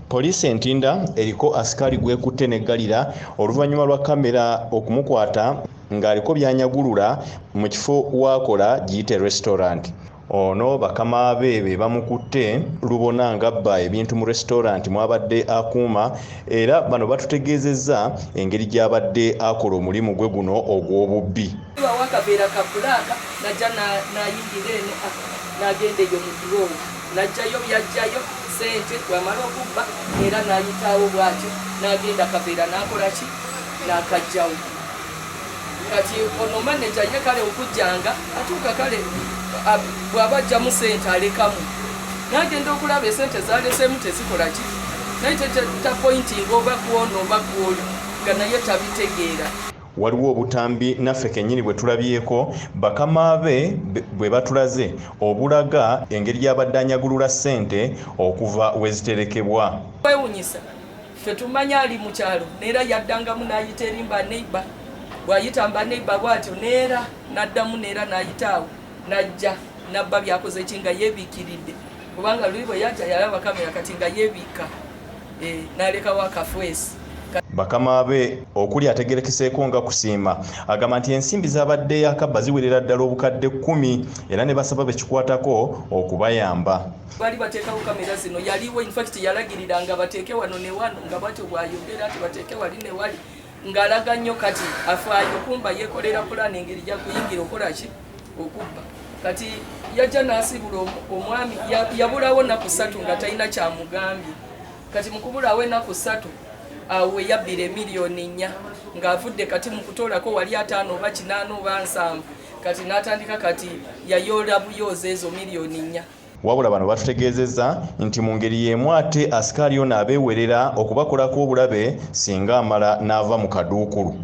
Poliisi Ntinda eriko asikali gwekutte neggalira oluvannyuma lwa kamera okumukwata ng'aliko byanyagulula mu kifo wakola giyite Restruant. Ono bakama be bamukutte lubona ngabba ebintu mu Restruant mwabadde akuuma era bano batutegeezezza engeri gy'abadde akola omulimu gwe guno ogw'obubbi. Wakabeera kabulaaka najja nayingira eno n'agenda eyo mu durowa najjayo byajjayo ssente wamala okubba era n'ayitaawo bw'atyo n'agenda kabeera n'akola ki n'akajjawo. Kati ono maneja ye kale okujjanga atuuka kale bw'aba ajjamu ssente alekamu n'agenda okulaba essente zaleseemu tezikola ki naye tapointinga oba kuono oba kuolyo nga naye tabitegeera. Waliwo obutambi naffe kennyini bwe tulabyeko bakama be bwe batulaze obulaga engeri gy'abadde anyagulula ssente okuva we ziterekebwa. Kwewunyisa ffe tumanya ali mu kyalo neera yaddangamu n'ayita erimba neiba bw'ayita mba neiba bw'atyo neera n'addamu neera n'ayitaawo n'ajja n'abba byakoze ki nga yeebiikiridde kubanga luli bwe yajja yalaba kamera kati nga yeebikka n'alekawo akafwesi. Bakama be okuli ateegerekeseeko nga kusiima agamba nti ensimbi z'abadde yakabba ziwerera ddala obukadde 10 era ne basaba bekikwatako okubayamba. Bali bateekawo kamera zino yaliwo infact yalagirira nga bateeke wano ne wano nga bwatyo bw'ayogera ati bateeke wali ne wali ng'alaga nnyo kati afaayo kumba yeekolera pulaani engeri gya kuyingira okola ki okubba. Kati yajja n'asibula omwami yabulawo nnaku 3 nga talina kyamugambye kati mu kubulawo ennaku 3 awe yabbire miliyoni 4 ng'avudde kati mu kutoolako wali 5 oba 8 oba 7 kati n'atandika kati yayoola buyooza ezo miliyoni 4. Wabula bano batutegeezezza nti mu ngeri y'emu ate asikali ono abeewerera okubakolako obulabe singa amala n'ava mu kaduukulu.